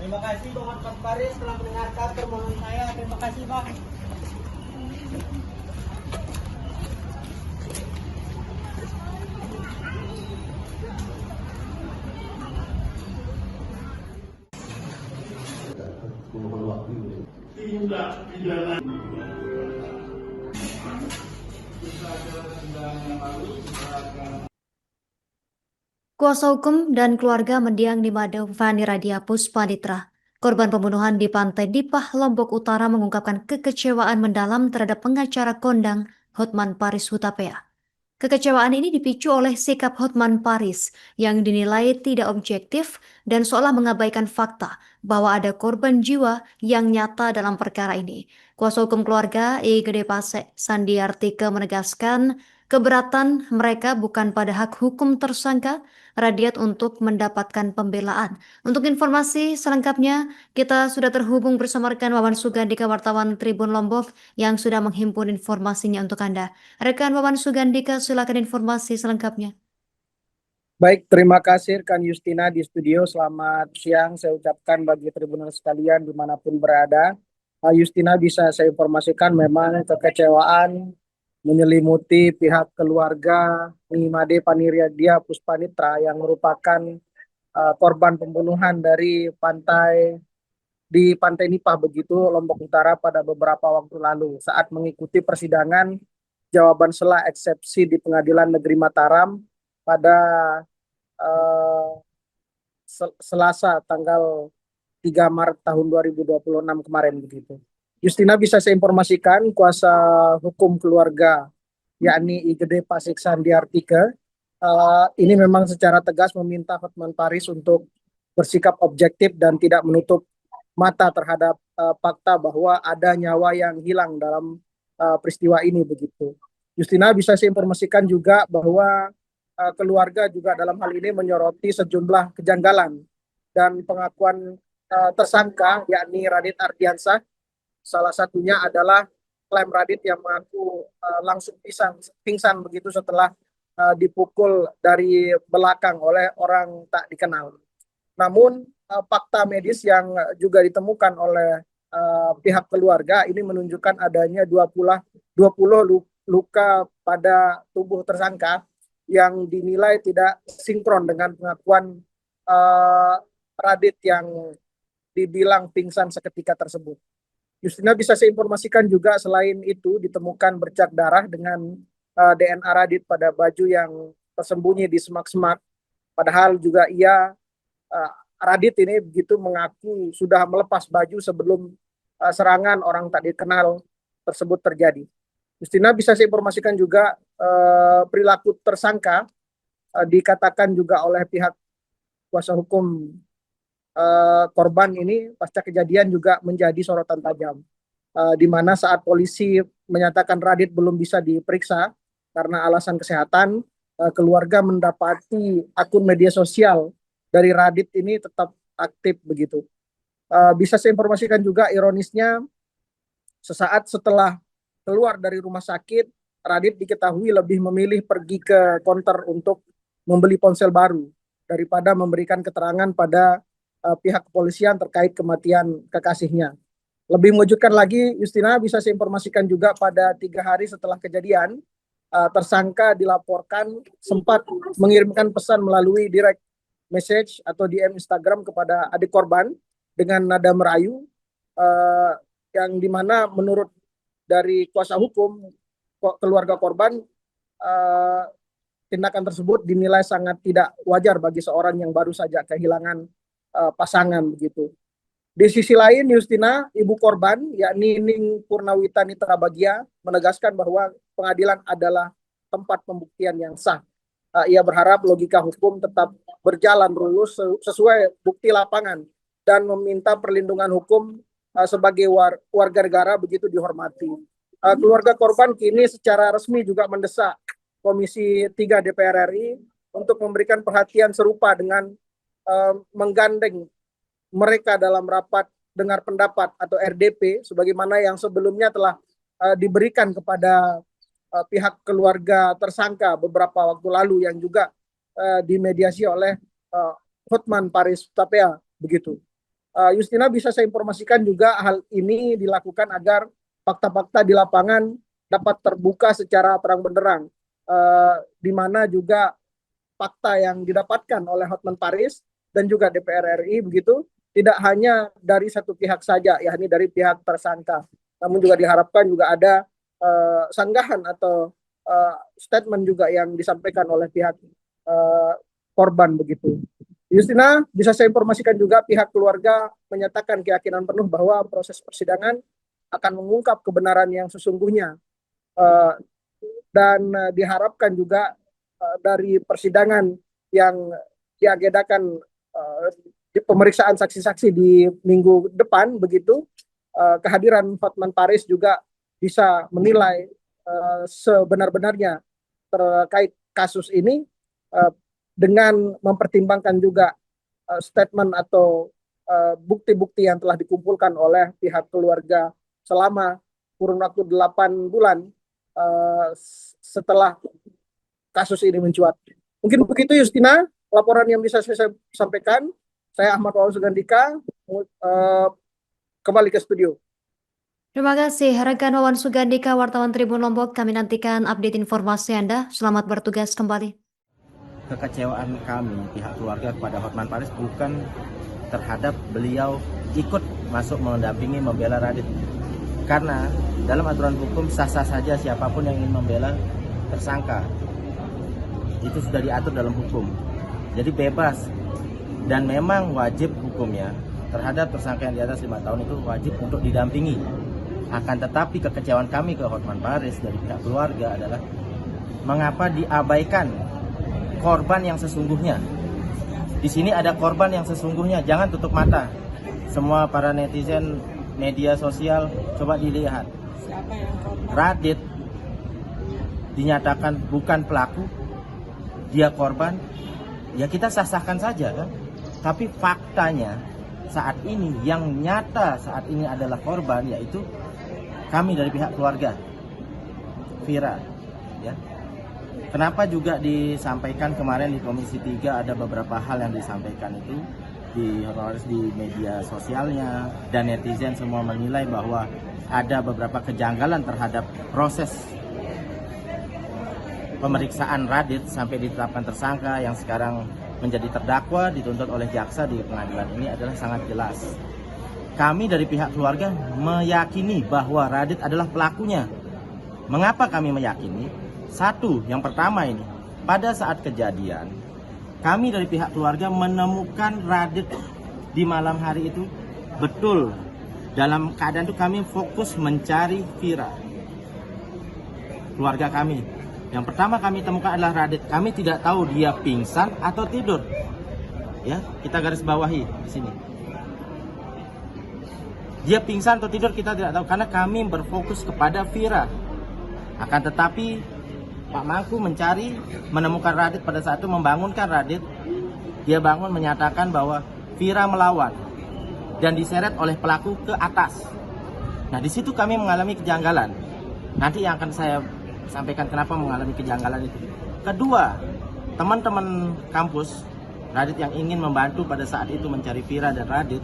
Terima kasih Bang Hotman Paris telah mendengarkan permohonan saya. Terima kasih Bang. Tindak pidana Kuasa hukum dan keluarga mendiang di Mada Fani Radia Puspanitra, korban pembunuhan di Pantai Dipah, Lombok Utara, mengungkapkan kekecewaan mendalam terhadap pengacara kondang Hotman Paris Hutapea. Kekecewaan ini dipicu oleh sikap Hotman Paris yang dinilai tidak objektif dan seolah mengabaikan fakta bahwa ada korban jiwa yang nyata dalam perkara ini. Kuasa hukum keluarga I Gede Pasek Sandi Artika menegaskan keberatan mereka bukan pada hak hukum tersangka Radiat untuk mendapatkan pembelaan. Untuk informasi selengkapnya, kita sudah terhubung bersama rekan Wawan Sugandika, wartawan Tribun Lombok, yang sudah menghimpun informasinya untuk Anda. Rekan Wawan Sugandika, silakan informasi selengkapnya. Baik, terima kasih rekan Justina di studio. Selamat siang saya ucapkan bagi tribunal sekalian dimanapun berada. Justina, bisa saya informasikan memang kekecewaan menyelimuti pihak keluarga Nimade Paniradia Puspanitra yang merupakan korban pembunuhan dari Pantai Nipah begitu Lombok Utara pada beberapa waktu lalu saat mengikuti persidangan jawaban sela eksepsi di Pengadilan Negeri Mataram pada Selasa tanggal 3 Maret tahun 2026 kemarin begitu. Justina, bisa saya informasikan kuasa hukum keluarga yakni I Gede Pasek Sandi Artika ini memang secara tegas meminta Hotman Paris untuk bersikap objektif dan tidak menutup mata terhadap fakta bahwa ada nyawa yang hilang dalam peristiwa ini begitu. Justina, bisa saya informasikan juga bahwa keluarga juga dalam hal ini menyoroti sejumlah kejanggalan dan pengakuan tersangka yakni Radit Ardiansah. Salah satunya adalah klaim Radit yang mengaku langsung pingsan begitu setelah dipukul dari belakang oleh orang tak dikenal. Namun fakta medis yang juga ditemukan oleh pihak keluarga ini menunjukkan adanya 20 luka pada tubuh tersangka yang dinilai tidak sinkron dengan pengakuan Radit yang dibilang pingsan seketika tersebut. Justina, bisa saya informasikan juga selain itu ditemukan bercak darah dengan DNA Radit pada baju yang tersembunyi di semak-semak. Padahal juga Radit ini begitu mengaku sudah melepas baju sebelum serangan orang tak dikenal tersebut terjadi. Justina, bisa saya informasikan juga perilaku tersangka dikatakan juga oleh pihak kuasa hukum korban ini pasca kejadian juga menjadi sorotan tajam, di mana saat polisi menyatakan Radit belum bisa diperiksa karena alasan kesehatan, keluarga mendapati akun media sosial dari Radit ini tetap aktif begitu. Bisa saya informasikan juga ironisnya sesaat setelah keluar dari rumah sakit, Radit diketahui lebih memilih pergi ke konter untuk membeli ponsel baru daripada memberikan keterangan pada pihak kepolisian terkait kematian kekasihnya. Lebih mengejutkan lagi, Justina, bisa saya informasikan juga pada 3 hari setelah kejadian, tersangka dilaporkan sempat mengirimkan pesan melalui direct message atau DM Instagram kepada adik korban dengan nada merayu, yang dimana menurut dari kuasa hukum keluarga korban, tindakan tersebut dinilai sangat tidak wajar bagi seorang yang baru saja kehilangan pasangan begitu. Di sisi lain, Justina, ibu korban yakni Ning Purnawita Nitra Bagia menegaskan bahwa pengadilan adalah tempat pembuktian yang sah. Ia berharap logika hukum tetap berjalan lurus sesuai bukti lapangan dan meminta perlindungan hukum sebagai warga negara begitu dihormati. Keluarga korban kini secara resmi juga mendesak Komisi 3 DPR RI untuk memberikan perhatian serupa dengan menggandeng mereka dalam rapat dengar pendapat atau RDP sebagaimana yang sebelumnya telah diberikan kepada pihak keluarga tersangka beberapa waktu lalu yang juga dimediasi oleh Hotman Paris Hutapea begitu. Justina bisa saya informasikan juga hal ini dilakukan agar fakta-fakta di lapangan dapat terbuka secara terang benderang, di mana juga fakta yang didapatkan oleh Hotman Paris dan juga DPR RI begitu tidak hanya dari satu pihak saja, yakni dari pihak tersangka, namun juga diharapkan juga ada sanggahan atau statement juga yang disampaikan oleh pihak korban begitu. Justina, bisa saya informasikan juga pihak keluarga menyatakan keyakinan penuh bahwa proses persidangan akan mengungkap kebenaran yang sesungguhnya, dan diharapkan juga dari persidangan yang diagendakan di pemeriksaan saksi-saksi di minggu depan begitu, kehadiran Hotman Paris juga bisa menilai sebenar-benarnya terkait kasus ini, dengan mempertimbangkan juga statement atau bukti-bukti yang telah dikumpulkan oleh pihak keluarga selama kurun waktu 8 bulan setelah kasus ini mencuat. Mungkin begitu Justina, laporan yang bisa saya sampaikan. Saya Ahmad Wawan Sugandika, kembali ke studio. Terima kasih rekan Wawan Sugandika, wartawan Tribun Lombok. Kami nantikan update informasi Anda. Selamat bertugas kembali. Kekecewaan kami pihak keluarga kepada Hotman Paris bukan terhadap beliau ikut masuk mendampingi membela Radit, karena dalam aturan hukum sah-sah saja siapapun yang ingin membela tersangka, itu sudah diatur dalam hukum, jadi bebas. Dan memang wajib hukumnya terhadap tersangka yang di atas 5 tahun itu wajib untuk didampingi. Akan tetapi kekecewaan kami ke Hotman Paris dari pihak keluarga adalah mengapa diabaikan korban yang sesungguhnya. Di sini ada korban yang sesungguhnya, jangan tutup mata. Semua para netizen, media sosial, coba dilihat. Radit dinyatakan bukan pelaku, dia korban, ya kita sah-sahkan saja kan. Tapi faktanya saat ini yang nyata saat ini adalah korban, yaitu kami dari pihak keluarga Vira, ya. Kenapa juga disampaikan kemarin di Komisi 3 ada beberapa hal yang disampaikan itu di media sosialnya, dan netizen semua menilai bahwa ada beberapa kejanggalan terhadap proses pemeriksaan Radit sampai ditetapkan tersangka yang sekarang menjadi terdakwa dituntut oleh jaksa di pengadilan ini adalah sangat jelas. Kami dari pihak keluarga meyakini bahwa Radit adalah pelakunya. Mengapa kami meyakini? Satu, yang pertama ini, pada saat kejadian, kami dari pihak keluarga menemukan Radit di malam hari itu betul. Dalam keadaan itu kami fokus mencari Vira. Keluarga kami. Yang pertama kami temukan adalah Radit. Kami tidak tahu dia pingsan atau tidur. Ya, kita garis bawahi di sini. Dia pingsan atau tidur kita tidak tahu karena kami berfokus kepada Vira. Akan tetapi Pak Mangku menemukan Radit pada saat itu, membangunkan Radit. Dia bangun menyatakan bahwa Vira melawan dan diseret oleh pelaku ke atas. Nah, di situ kami mengalami kejanggalan. Nanti yang akan saya sampaikan kenapa mengalami kejanggalan itu. Kedua, teman-teman kampus Radit yang ingin membantu pada saat itu mencari Vira dan Radit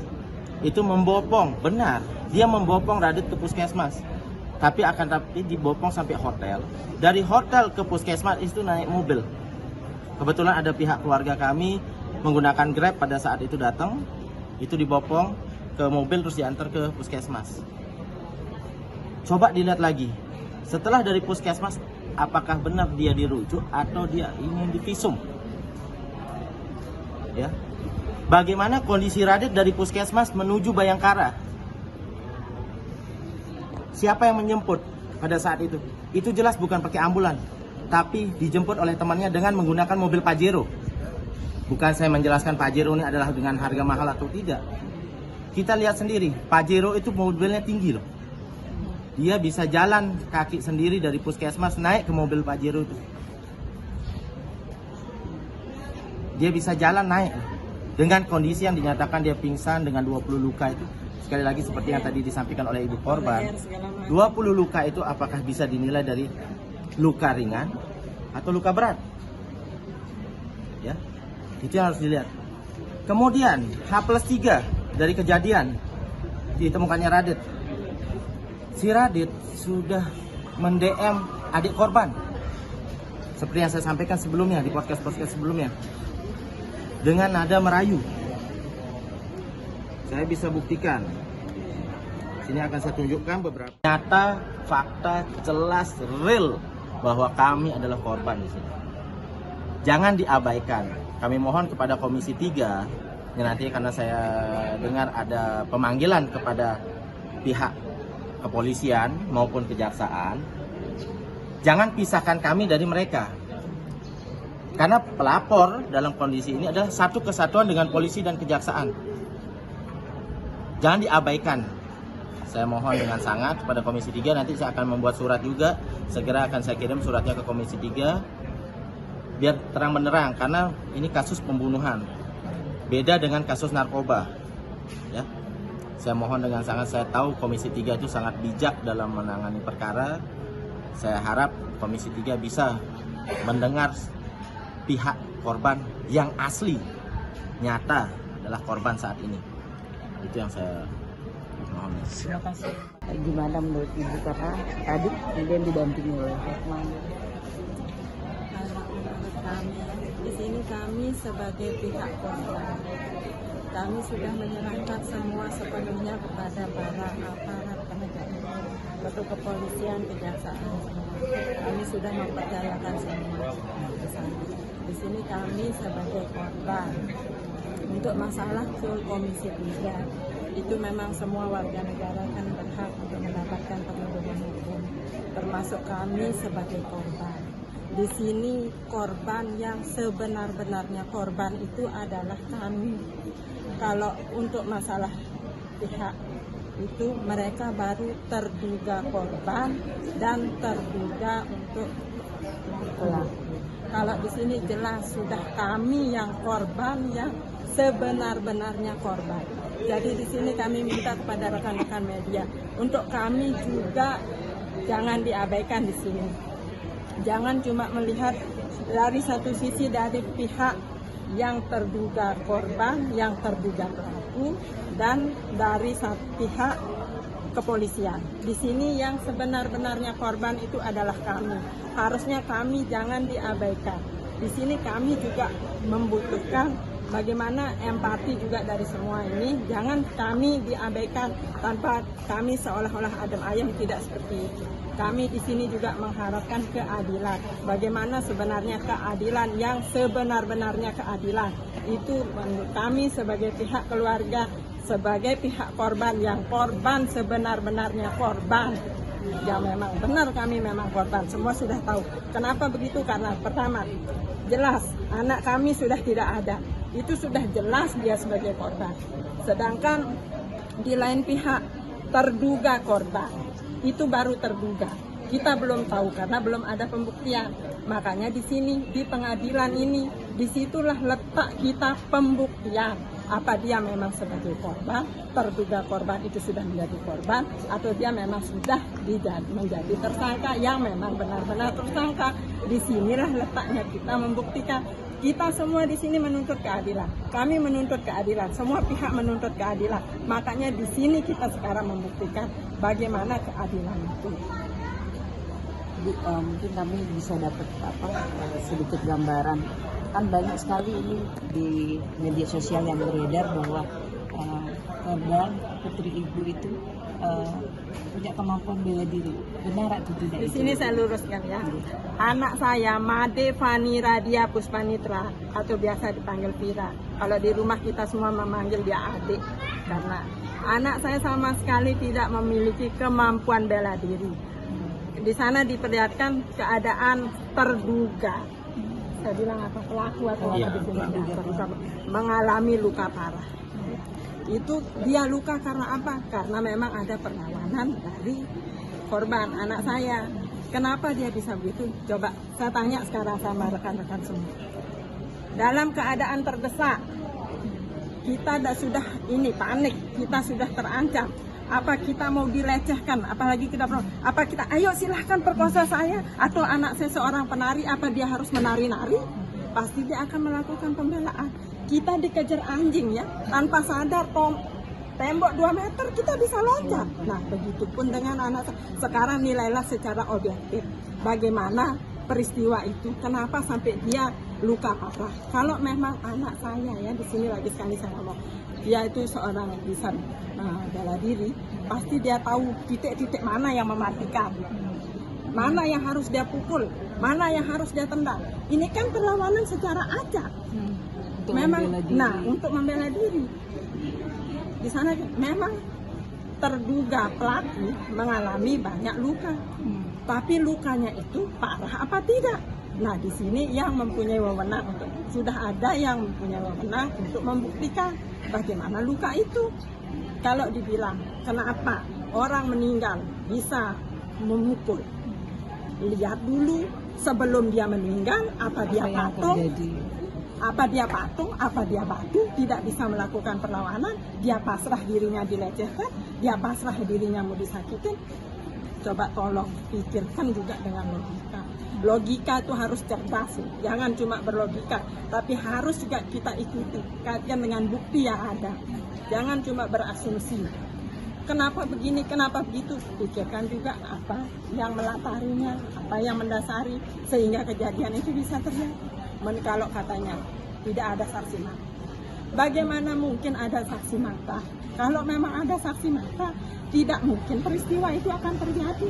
itu membopong, benar, dia membopong Radit ke puskesmas. Tapi dibopong sampai hotel. Dari hotel ke puskesmas itu naik mobil. Kebetulan ada pihak keluarga kami menggunakan Grab pada saat itu datang. Itu dibopong ke mobil terus diantar ke puskesmas. Coba dilihat lagi. Setelah dari puskesmas, apakah benar dia dirujuk atau dia ingin divisum? Ya. Bagaimana kondisi Radit dari puskesmas menuju Bayangkara? Siapa yang menjemput pada saat itu? Itu jelas bukan pakai ambulan, tapi dijemput oleh temannya dengan menggunakan mobil Pajero. Bukan saya menjelaskan Pajero ini adalah dengan harga mahal atau tidak. Kita lihat sendiri, Pajero itu mobilnya tinggi loh. Dia bisa jalan kaki sendiri dari puskesmas naik ke mobil Pajero itu. Dia bisa jalan naik dengan kondisi yang dinyatakan dia pingsan dengan 20 luka itu. Sekali lagi seperti yang tadi disampaikan oleh ibu korban, 20 luka itu apakah bisa dinilai dari luka ringan atau luka berat? Ya, itu yang harus dilihat. Kemudian H+3 dari kejadian ditemukannya Radit, si Radit sudah mend-DM adik korban. Seperti yang saya sampaikan sebelumnya di podcast sebelumnya, dengan nada merayu. Saya bisa buktikan. Sini akan saya tunjukkan beberapa nyata, fakta, jelas, real bahwa kami adalah korban di sini. Jangan diabaikan. Kami mohon kepada Komisi 3, yang nanti karena saya dengar ada pemanggilan kepada pihak kepolisian maupun kejaksaan, jangan pisahkan kami dari mereka. Karena pelapor dalam kondisi ini adalah satu kesatuan dengan polisi dan kejaksaan. Jangan diabaikan. Saya mohon dengan sangat kepada Komisi 3, nanti saya akan membuat surat juga. Segera akan saya kirim suratnya ke Komisi 3. Biar terang benderang, karena ini kasus pembunuhan. Beda dengan kasus narkoba. Ya. Saya mohon dengan sangat, saya tahu Komisi 3 itu sangat bijak dalam menangani perkara. Saya harap Komisi 3 bisa mendengar pihak korban yang asli, nyata adalah korban saat ini. Itu yang saya mohon. Terima kasih. Gimana menurut Ibu, karena tadi kemudian didampingi oleh Hotman? Menurut kami, di sini kami sebagai pihak korban, kami sudah menyerahkan semua sepenuhnya kepada para aparat penegak hukum, betul kepolisian, kejaksaan semua. Kami sudah mempercayakan semua ke sana. Di sini kami sebagai korban. Untuk masalah full Komisi 3, itu memang semua warga negara kan berhak untuk mendapatkan perlindungan hukum, termasuk kami sebagai korban. Di sini korban yang sebenar-benarnya korban itu adalah kami. Kalau untuk masalah pihak itu mereka baru terduga korban dan terduga untuk pelaku. Kalau di sini jelas sudah kami yang korban, yang sebenar-benarnya korban. Jadi di sini kami minta kepada rekan-rekan media untuk kami juga jangan diabaikan di sini. Jangan cuma melihat dari satu sisi dari pihak yang terduga korban, yang terduga pelaku, dan dari satu pihak kepolisian. Di sini yang sebenar-benarnya korban itu adalah kami. Harusnya kami jangan diabaikan. Di sini kami juga membutuhkan bagaimana empati juga dari semua ini. Jangan kami diabaikan tanpa kami seolah-olah adem ayem, tidak seperti itu. Kami di sini juga mengharapkan keadilan. Bagaimana sebenarnya keadilan yang sebenar-benarnya keadilan. Itu menurut kami sebagai pihak keluarga, sebagai pihak korban, yang korban sebenar-benarnya korban. Ya memang benar kami memang korban, semua sudah tahu. Kenapa begitu? Karena pertama, jelas anak kami sudah tidak ada. Itu sudah jelas dia sebagai korban. Sedangkan di lain pihak terduga korban, itu baru terduga. Kita belum tahu karena belum ada pembuktian. Makanya di sini, di pengadilan ini, disitulah letak kita pembuktian. Apa dia memang sebagai korban, terduga korban itu sudah menjadi korban, atau dia memang sudah menjadi tersangka yang memang benar-benar tersangka. Disinilah letaknya kita membuktikan. Kita semua di sini menuntut keadilan. Kami menuntut keadilan. Semua pihak menuntut keadilan. Makanya di sini kita sekarang membuktikan bagaimana keadilan itu. Bu, mungkin kami bisa dapat sedikit gambaran. Kan banyak sekali ini di media sosial yang beredar bahwa korban putri ibu itu punya kemampuan bela diri. Benar atau tidak? Di sini saya luruskan ya. Anak saya Made Fani Radia Puspanitra atau biasa dipanggil Vira. Kalau di rumah kita semua memanggil dia adik, karena anak saya sama sekali tidak memiliki kemampuan bela diri. Di sana diperlihatkan keadaan terduga. Saya bilang apa, pelaku atau apa di sini mengalami luka parah. Itu dia luka karena apa? Karena memang ada perlawanan dari korban anak saya. Kenapa dia bisa begitu? Coba saya tanya sekarang sama rekan-rekan semua. Dalam keadaan terdesak, kita sudah ini panik, kita sudah terancam. Apa kita mau dilecehkan? Apalagi kita apa kita ayo silahkan perkosa saya, atau anak saya seorang penari, apa dia harus menari-nari? Pasti dia akan melakukan pembelaan. Kita dikejar anjing ya, tanpa sadar tembok 2 meter kita bisa loncat. Nah, begitupun dengan anak. Sekarang nilailah secara objektif bagaimana peristiwa itu, kenapa sampai dia luka parah. Kalau memang anak saya, ya di sini lagi sekali saya ngomong, dia itu seorang bisa bela diri, pasti dia tahu titik-titik mana yang mematikan, mana yang harus dia pukul, mana yang harus dia tendang. Ini kan perlawanan secara acak. Memang, untuk membela diri. Di sana memang terduga pelaku mengalami banyak luka, tapi lukanya itu parah apa tidak? Nah, di sini yang mempunyai wewenang sudah ada yang mempunyai wewenang untuk membuktikan bagaimana luka itu. Kalau dibilang kenapa orang meninggal bisa memukul, lihat dulu sebelum dia meninggal apa dia patung, apa dia patung, apa dia batu, tidak bisa melakukan perlawanan, dia pasrah dirinya dilecehkan, dia pasrah dirinya mau disakitin. Coba tolong pikirkan juga dengan logika. Logika itu harus cerdas, jangan cuma berlogika, tapi harus juga kita ikuti, kaitkan dengan bukti yang ada. Jangan cuma berasumsi. Kenapa begini, kenapa begitu? Pikirkan juga apa yang melatarinya, apa yang mendasari, sehingga kejadian itu bisa terjadi. Kalau katanya tidak ada saksi mata, bagaimana mungkin ada saksi mata? Kalau memang ada saksi mata, tidak mungkin peristiwa itu akan terjadi.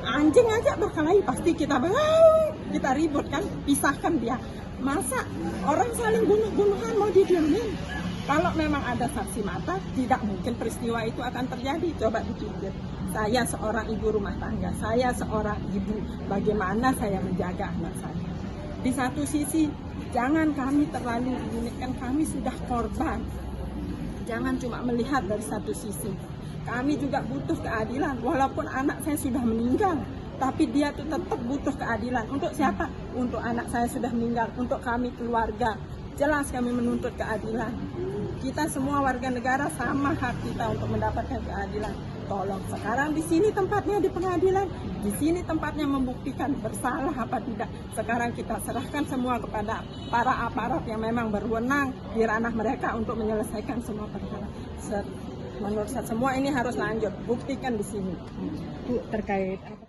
Anjing aja berkelahi pasti kita ribut kan, pisahkan dia. Masa orang saling bunuh-bunuhan mau didiemin? Kalau memang ada saksi mata, tidak mungkin peristiwa itu akan terjadi. Coba dipikir, saya seorang ibu rumah tangga, saya seorang ibu, bagaimana saya menjaga anak saya? Di satu sisi, jangan kami terlalu kan kami sudah korban. Jangan cuma melihat dari satu sisi. Kami juga butuh keadilan, walaupun anak saya sudah meninggal, tapi dia tuh tetap butuh keadilan. Untuk siapa? Untuk anak saya sudah meninggal, untuk kami keluarga. Jelas kami menuntut keadilan. Kita semua warga negara sama hak kita untuk mendapatkan keadilan. Tolong, sekarang di sini tempatnya di pengadilan, di sini tempatnya membuktikan bersalah apa tidak. Sekarang kita serahkan semua kepada para aparat yang memang berwenang di ranah mereka untuk menyelesaikan semua perkara. Menurut saya semua ini harus lanjut, buktikan di sini. Bu, terkait